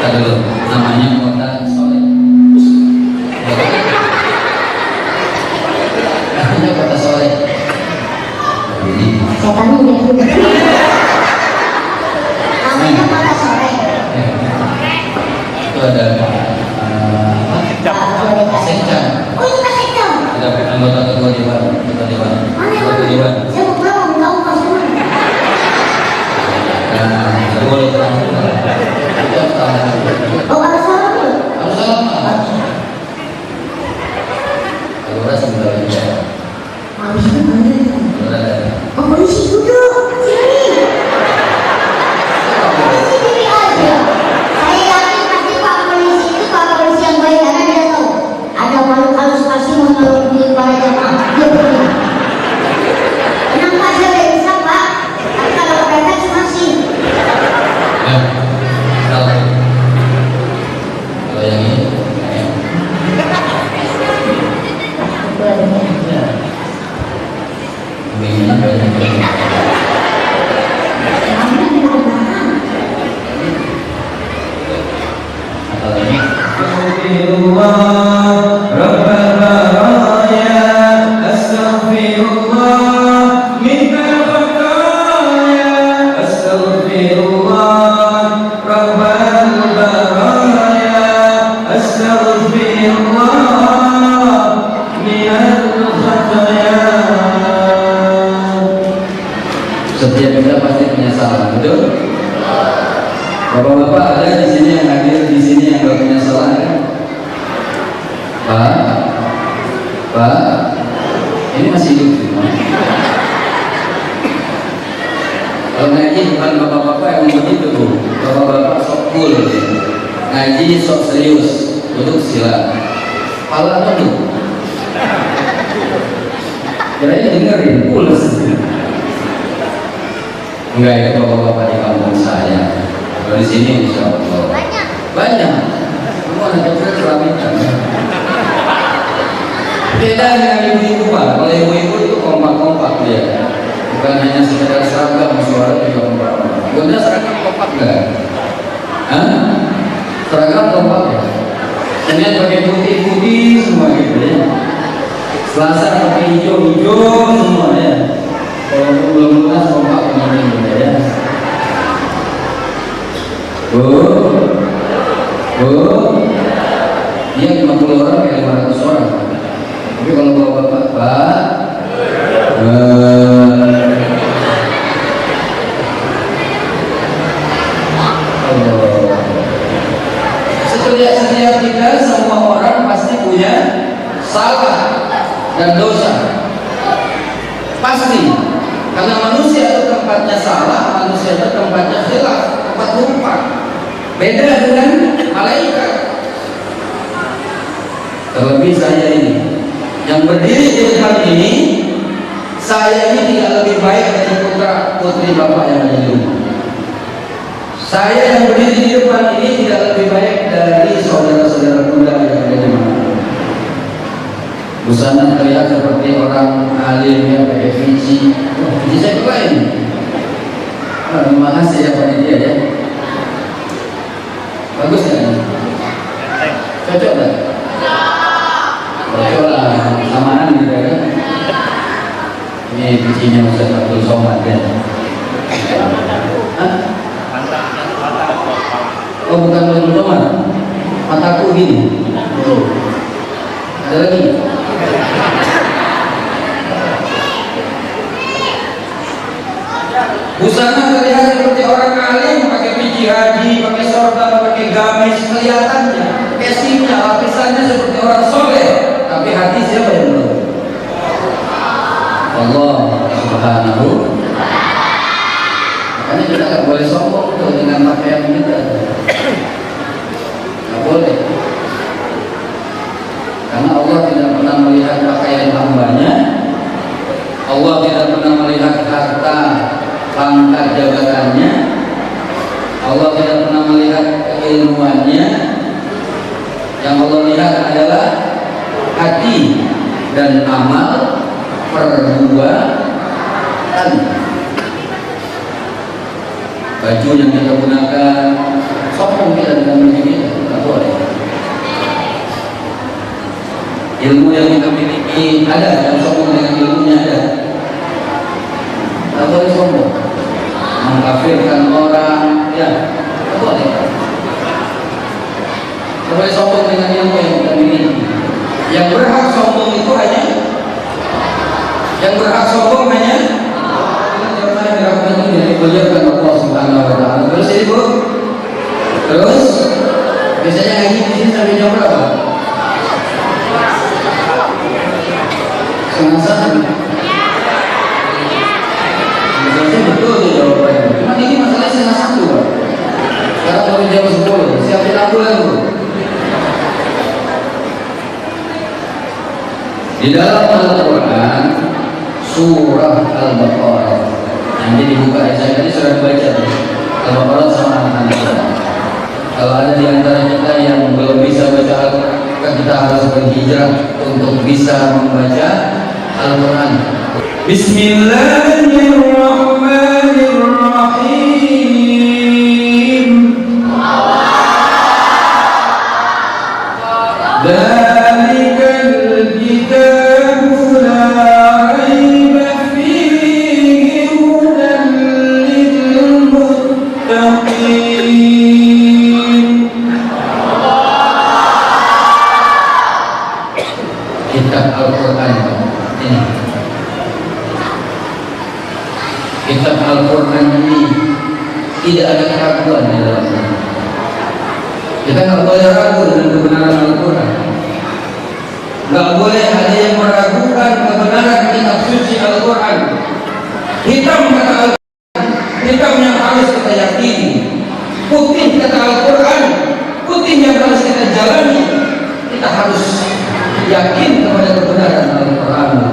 Aduh, namanya kota Soleh. Namanya kota Soleh. Ini. Setannya udah juga. Namanya kota Soleh. Itu ada Sekcam. Oh ini Pak Sekcam. Ada anggota ketua dewan, ketua dewan. Ketua dewan. Saya mau pulang, mau tahu semua. Nah, boleh terang. Oh ada salah tuh. Harus salah. Kalau ada sebentar lagi. Habis itu Ada. oh polisi duduk sini. Polisi diri aja. Saya yakin pasti Pak Polisi itu Pak Polisi yang baik karena dia tahu ada makhluk halus pasti mengeluh di para jamaah. Dia pergi. Kenapa saya tidak bisa Pak? Tapi kalau mereka masih. Kalau yang ini, ini banyak. Setiap kita pasti punya salah, betul? Bapak-bapak ada di sini yang hadir di sini yang nggak punya salah kan? Pak, ini masih hidup semua. Kalau ngaji bukan bapak-bapak yang begitu bu, bapak-bapak sok cool, ngaji sok serius, duduk sila, pala tuh. Kirain dengerin, pulas. Enggak itu bapak-bapak di kampung saya. Kalau di sini insya Allah banyak. Kamu anak kecil kelamitan. Beda dengan ibu-ibu Pak. Kalau ibu-ibu itu kompak-kompak dia. Bukan hanya sekedar seragam, suara juga kompak. Guna seragam kompak enggak? Hah? Seragam kompak ya? Senin pakai putih-putih semua gitu ya. Selasa pakai hijau-hijau semua ya. Kalau belum lunas kompak begini ya. Dia 50 orang kayak 500 orang. Tapi kalau bapak-bapak setiap kita semua orang pasti punya salah dan dosa. Pasti. Karena manusia itu tempatnya salah, manusia itu tempatnya khilaf, tempat lupa. Beda dengan malaikat. Terlebih saya ini yang berdiri di depan ini, saya ini tidak lebih baik dari putra putri bapak yang ada di rumah. Saya yang berdiri di depan ini tidak lebih baik dari saudara-saudara muda yang ada di mana. Busana terlihat seperti orang alim yang pakai Fiji. Fiji saya kelain. Terima kasih ya panitia ya. Bagus kan? Cocok tak? Cocok lah, samaran gitu kan? Ini Fijinya Ustaz Abdul Somad ya. Hah? Oh bukan Abdul Somad? Mataku gini. Ada lagi? Busana terlihat seperti orang alim, pakai biji haji, pakai sorban, pakai gamis, kelihatannya, casingnya, lapisannya seperti orang soleh, tapi hati siapa yang belum? Allah Subhanahu. Makanya kita nggak boleh sombong tuh dengan pakaian kita, nggak boleh. Karena Allah tidak pernah melihat pakaian hambanya, Allah tidak pernah melihat harta pangkat jabatannya, Allah tidak pernah melihat keilmuannya. Yang Allah lihat adalah hati dan amal perbuatan. Baju yang kita gunakan, sombong kita dalam diri kita, tak boleh. Ilmu yang kita miliki ada, yang sombong dengan ilmunya ada. Tak boleh sombong, mengkafirkan orang, ya, tak boleh. Tak boleh sombong dengan ilmu yang kita miliki. Yang berhak sombong itu hanya, yang berhak sombong hanya yang dirahmati dan dimuliakan Allah Subhanahu Wa Taala. Terus ini bu, terus biasanya ngaji di sini sampai jam berapa? Setengah satu. Biasanya betul tuh jawabannya. Cuma ini masalahnya setengah satu pak. Sekarang baru jam 10. Siapin ambulan bu. Di dalam Al-Quran surah Al-Baqarah, nanti dibuka ya, saya tadi sudah baca Al-Baqarah sama anak-anak. Kalau ada di antara kita yang belum bisa baca Al-Quran, kita harus berhijrah untuk bisa membaca Al-Quran. Bismillahirrahmanirrahim. Dzalikal kitabu la raiba fihi hudan lil muttaqin. Kitab Al-Quran ini, kitab Al-Quran ini tidak ada keraguan di dalamnya. Kita nggak boleh ragu dengan kebenaran Al-Quran. Nggak boleh ada yang meragukan kebenaran kitab suci Al-Quran. Hitam kata Al-Quran, hitam yang harus kita yakini. Putih kata Al-Quran, putih yang harus kita jalani. Kita harus yakin kepada kebenaran Al-Quran.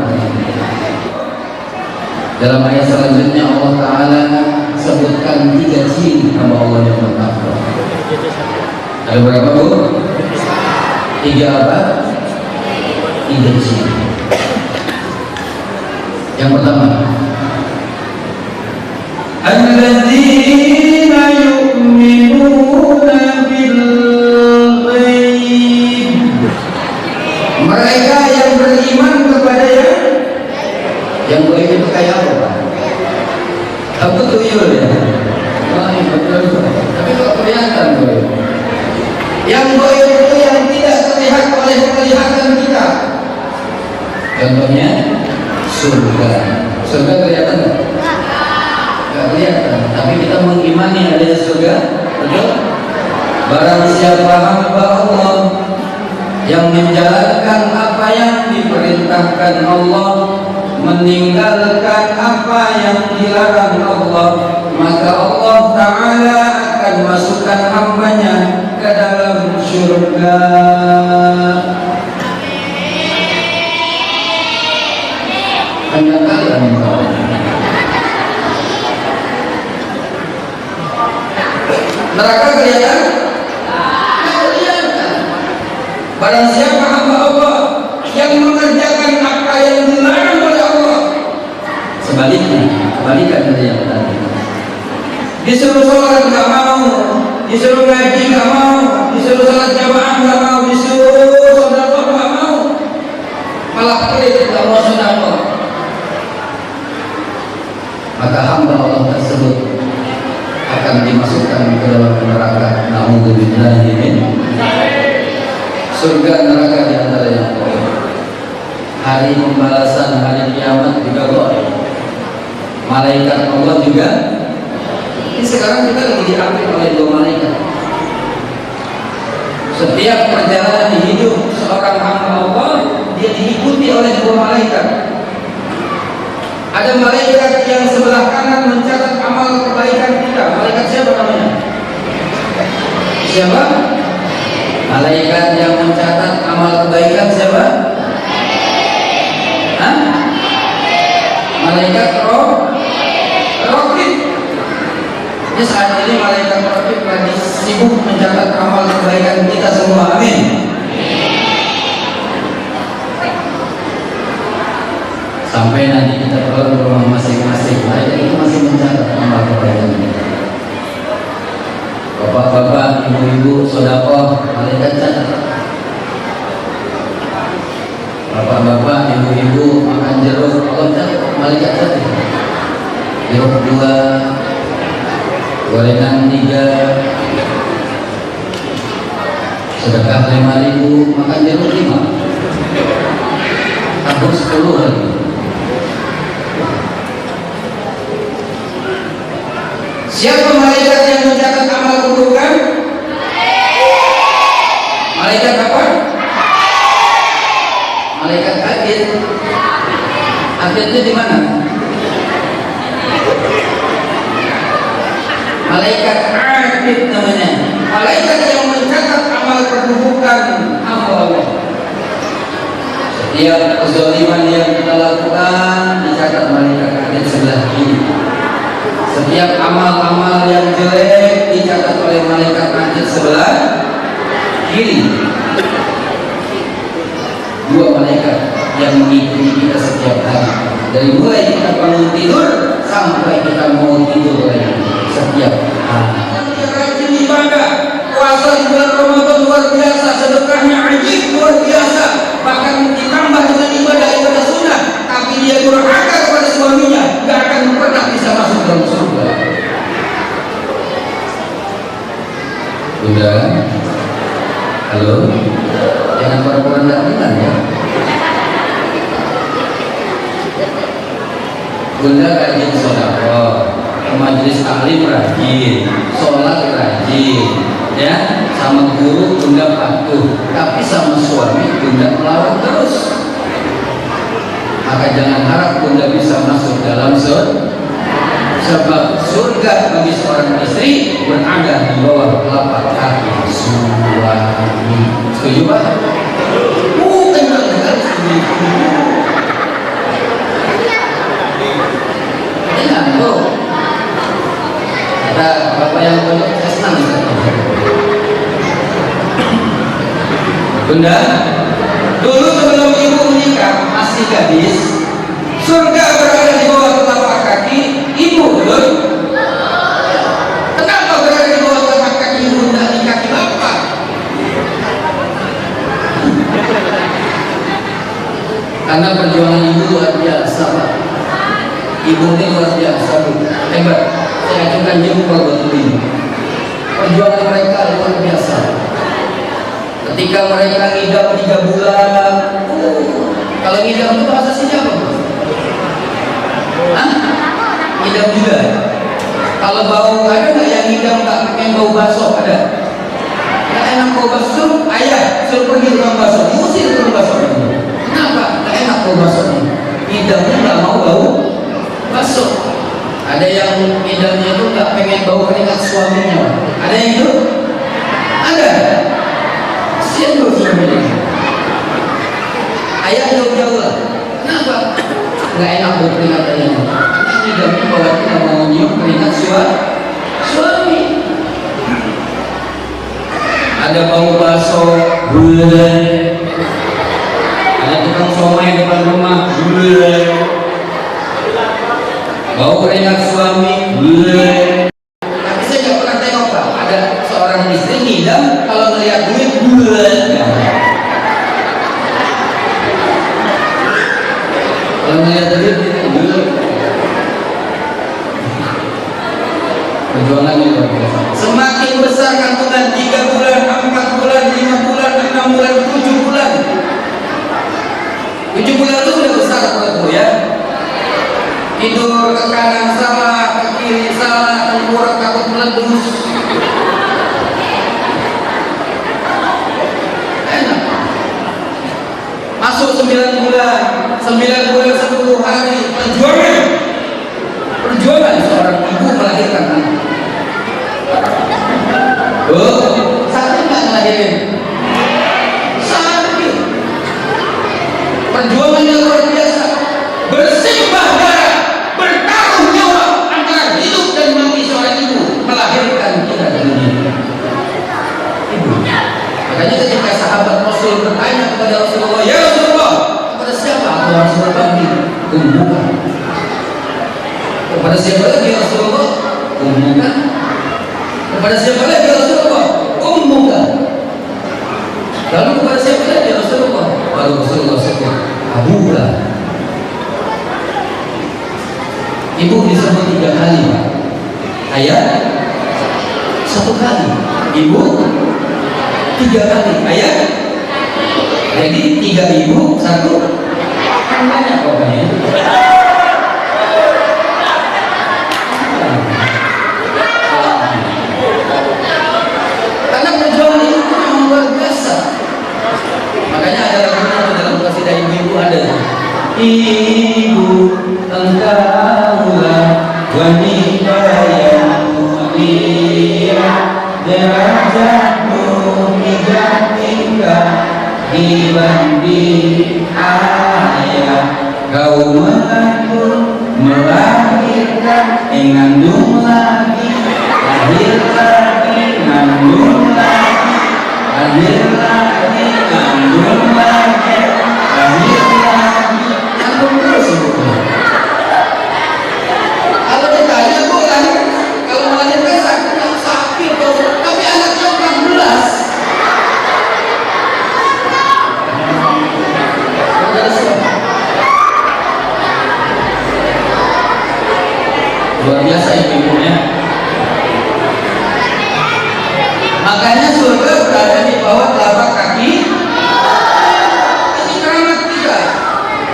Dalam ayat selanjutnya Allah Ta'ala sebutkan 3 ciri hamba Allah yang bertakwa. Ada berapa bu? 3 apa? 3 ciri. Yang pertama, alladzina yu'minuna bil ghaib. Mereka yang beriman kepada yang ghaib itu kayak apa Pak? Apa tuyul ya? Wah, betul. Tapi kok kelihatan tuh? Yang ghaib itu yang tidak terlihat oleh penglihatan kita. Contohnya surga. Surga kelihatan nggak? Nggak kelihatan. Tapi kita mengimani adanya surga. Betul? Barang siapa hamba Allah yang menjalankan apa yang diperintahkan Allah, meninggalkan apa yang dilarang Allah, maka Allah Ta'ala akan masukkan hambanya ke dalam surga. Hanya kalian yang tahu. Neraka kelihatan? Tidak kelihatan. Barang siapa hamba Allah yang mengerjakan apa yang dilarang oleh Allah, sebaliknya, kebalikan dari yang tadi. Disuruh sholat nggak mau, disuruh ngaji nggak mau, disuruh sholat jamaah nggak mau, disuruh sedekah nggak mau, malah pelit nggak mau sedekah. Maka hamba Allah tersebut akan dimasukkan ke dalam neraka. Na'udzubillahi min surga neraka di antara yang lain. Hari pembalasan, hari kiamat juga boleh. Malaikat Allah juga. Ini sekarang kita lagi diambil oleh 2 malaikat. Setiap perjalanan hidup seorang hamba Allah, dia diikuti oleh 2 malaikat. Ada malaikat yang sebelah kanan mencatat amal kebaikan kita. Malaikat siapa namanya? Siapa? Malaikat yang mencatat amal kebaikan siapa? Hah? Malaikat Raqib. Ini saat ini malaikat Raqib lagi sibuk mencatat amal kebaikan kita semua. Amin. Sampai nanti kita pulang ke rumah masing-masing, malaikat itu masih mencatat amal kebaikan kita. Bapak-bapak, ibu-ibu, sedekah 5.000, makan jeruk 5, tabur 10 lagi. Siapa malaikat yang mencatat amal keburukan? Malaikat apa? Malaikat atid. Atidnya di mana? Malaikat atid namanya. Malaikat yang mencatat amal keburukan hamba Allah. Setiap kezaliman yang kita lakukan dicatat malaikat atid sebelah kiri. Setiap amal-amal yang jelek dicatat oleh malaikat atid sebelah kiri. Dua malaikat yang mengikuti kita setiap hari, dari mulai kita bangun tidur sampai kita mau tidur lagi setiap hari. Yang rajin ibadah, puasa di bulan Ramadan luar biasa, sedekahnya ajib luar biasa, bahkan ditambah dengan ibadah-ibadah sunnah, tapi dia durhaka kepada suaminya, gak akan pernah bisa masuk dalam surga. Udah, halo, jangan pura-pura nggak dengar ya. Bunda rajin sedekah, ke majelis taklim rajin, sholat rajin, ya, sama guru Bunda patuh, tapi sama suami Bunda melawan terus. Maka jangan harap Bunda bisa masuk dalam surga, sebab surga bagi seorang istri berada di bawah telapak kaki suami. Setuju Pak? Benar setuju. Enak tuh. Ada bapak yang banyak saya senang. Bunda, dulu sebelum ibu menikah masih gadis, surga berada di bawah telapak kaki ibu, betul? Kenapa berada di bawah telapak kaki ibu dan di kaki bapak? Karena perjuangan ibu luar biasa, Pak. Ibu ini luar biasa, Bu. Hebat. Saya ajukan jempol buat ini. Perjuangan mereka luar biasa. Ketika mereka ngidam 3 bulan, kalau ngidam itu bahasa sini apa? Hah? Ngidam juga. Kalau bau ada nggak yang ngidam nggak pengen bau bakso ada? Nggak enak bau bakso, ayah suruh pergi tukang bakso, diusir tukang bakso. Kenapa? Nggak enak bau bakso. Ngidamnya nggak mau bau bakso. Ada yang ngidamnya itu nggak pengen bau keringat suaminya. Ada yang itu? Ada. Kasian loh suaminya. Ayah jauh-jauh lah. Kenapa? Nggak enak bau keringat ayahnya. Ngidamnya bahwa kita mau nyium keringat suami. Ada bau bakso, ada tukang somai depan rumah, bau keringat suami. Tapi saya nggak pernah tengok Pak, ada seorang istri ngidam kalau ngelihat duit kalau ngelihat duit perjuangan ini luar biasa. Semakin besar kandungan 3 bulan, 4 bulan, 5 bulan, 6 bulan, 7 bulan. 7 bulan itu sudah besar perutmu ya. Tidur ke kanan salah, ke kiri salah, tengkorak takut meletus. Enak. Masuk 9 bulan, 9 bulan 10 hari, perjuangan seorang ibu melahirkan anak. Sakit nggak ngelahirin? Sakit. Perjuangan yang luar biasa, bersimbah darah, bertaruh nyawa antara hidup dan mati seorang ibu melahirkan kita di dunia. Ibu. Makanya ketika sahabat Rasul bertanya kepada Rasulullah, ya Rasulullah, kepada siapa aku harus berbakti? Ummuka. Kepada siapa lagi ya Rasulullah? Ummuka. Kepada siapa lagi ya Rasulullah? Ummuka. Lalu kepada siapa lagi ya Rasulullah? Baru Rasulullah sebut Abuka. Ibu disebut 3 kali Pak. Ayah 1 kali, ibu 3 kali ayat. Jadi 3 ibu 1 kan banyak pokoknya. Karena perjuangan itu memang luar biasa. Makanya ada lagunya dalam qasidah ibu-ibu ada. Ibu engkaulah wanita yang mulia, derajatmu tidak tinggal dibanding ayah. Kau mengandung, melahirkan, mengandung lagi, lahir lagi, ngandung lagi, lahir lagi, ngandung lagi, lahir lagi, ngandung terus sebetulnya. Kalau ditanya bukan, kalau melahirkan sakit, tapi anaknya 14. Luar biasa ibu-ibunya. Makanya surga berada di bawah telapak kaki. Ini keramat kita.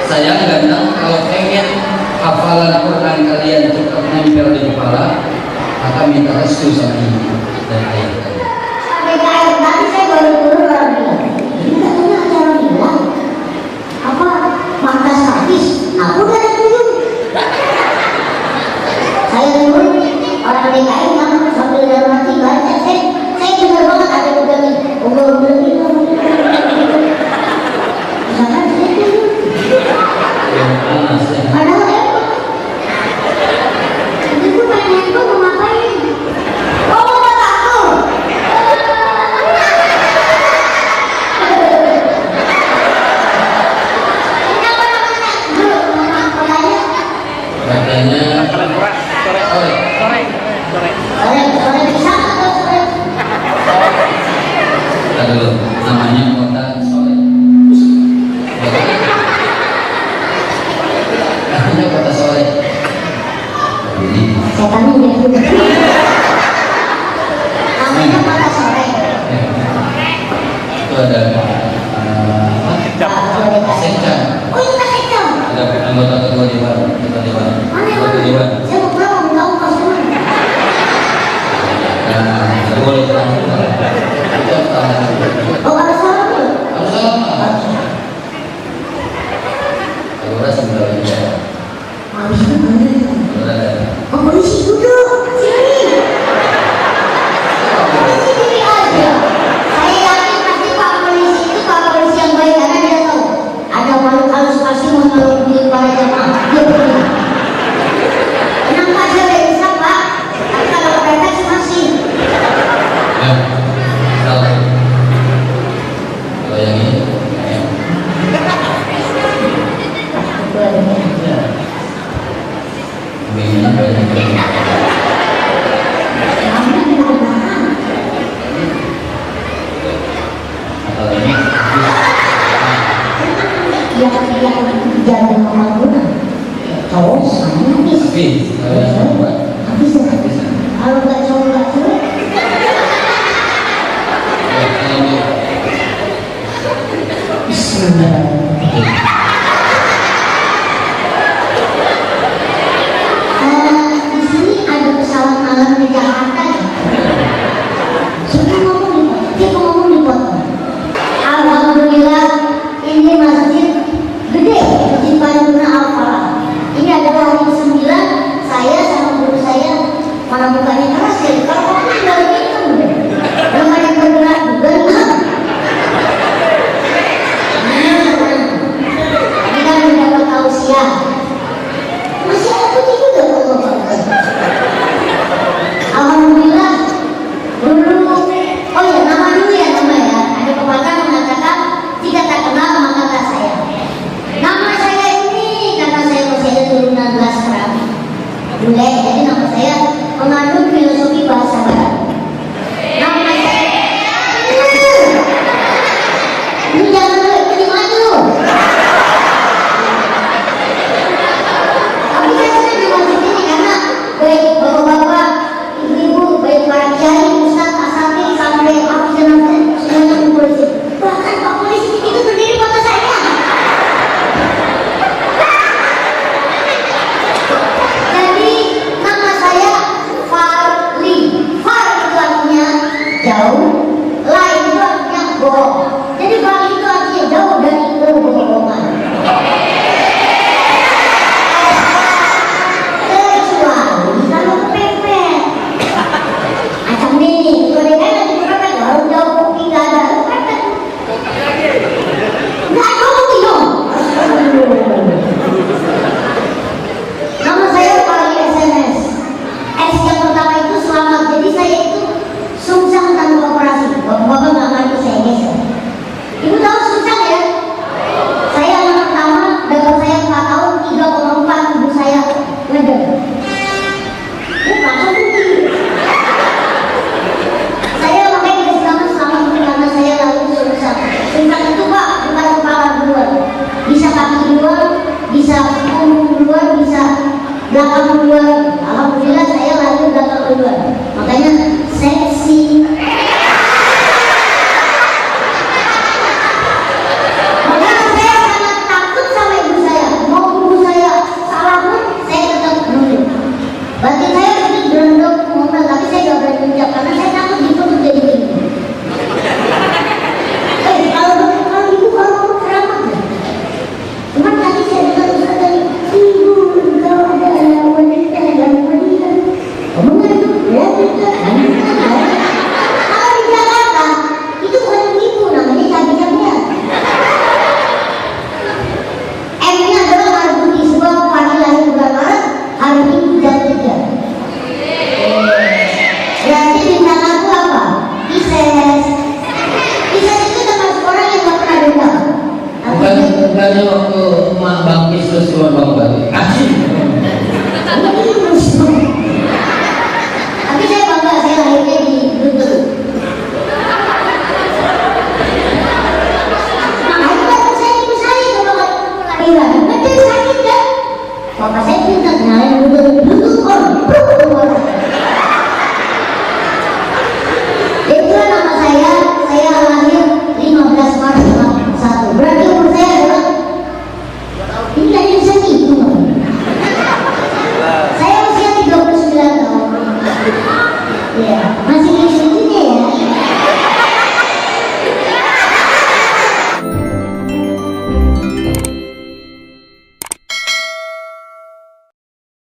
Sayang ganteng, kalau pengen hafalan Quran kalian cepat nempel di kepala, maka minta restu sama ibu dan ayah kalian. Tadi saya baru turun orang bilang, ini katanya acara bilang apa mata statis, aku udah ada tunjuk. Saya turun orang DKI bilang sambil dalam hati baca, saya benar banget ada udah itu. Misalkan saya turun. Padahal itu pun pengen itu mau ngapain? Oh mau aku. Katanya Sore bisa atau sore? aduh, namanya kota sore. Namanya kota sore. Jadi Setannya udah juga. Namanya kota sore. itu ada Sekcam. Oh itu kasih jam. Ada anggota ketua dewan, ketua dewan, ketua dewan. Saya mau pulang mau tahu pas dulu. Tidak boleh pulang. Itu harus tahan. Oh harus salah dulu. Harus salah. Kalau udah 9 jam. Habis itu mana? Udah. Oh polisi duduk sini. Polisi diri aja. Saya yakin pasti Pak Polisi itu Pak Polisi yang baik karena dia tahu ada makhluk halus pasti mau nolong diri para jamaah. Dia pergi. Tenang Pak, saya udah bisa Pak. Tapi kalau protes masih. Ya, salah. Kalau yang ini, ya. Ya. Ini banyak. Atau ini, Yang jalan pembangunan cowok sama habis kalau yang sama, habis kalau nggak cowok nggak cewek Bismillah. Di sini ada pesawat malam di Jakarta. Sudah ngomong dipotong. Alhamdulillah ini masjid gede, Masjid Paripurna Al-Falah. Ini adalah hari ke-9 saya sama guru saya mana mukanya keras ya. Kalau orang dari itu belum ada yang bergerak juga. bohong. Jadi bang itu artinya jauh dari kebohongan. Kecuali kalau kepepet. Macam ini, kalau dia lagi kepepet, baru jauh kopi nggak ada, kepepet. Nggak kamu minum. Nama saya paling SMS. X yang pertama itu selamat. Jadi saya itu sungsang tanpa operasi. Bapak nggak ngerti saya geser. Ibu tahu sungsang ya? Saya anak pertama, dapat saya 4 tahun, 3,4 ibu saya ngeder. Bukan tinggi. Saya makanya dikasih selamat itu karena saya lalu sungsang. Sungsang itu Pak, bukan kepala duluan. Bisa kaki duluan, bisa punggung duluan, bisa belakang duluan. Alhamdulillah saya lalu belakang duluan. Makanya seksi. Makanya saya sangat takut sama ibu saya. Mau ibu saya salah pun saya tetap nunduk. Batin saya begitu berendok ngomel, tapi saya gak berani ucap karena saya takut ditutup jadi gini. Kalau ibu kalau mau keramat ya. Cuman tadi saya dengar Ustaz tadi, ibu engkau adalah wanita yang mulia. Omongnya itu ya kita. Kalau di Jakarta itu bukan ibu, namanya cabi-cabian. M-nya adalah Marbuti, sebuah pagi lahir bulan Maret, hari Minggu jam 3. Berarti bintang aku apa? Pisces. Pisces itu termasuk orang yang gak pernah dendam. Bukannya waktu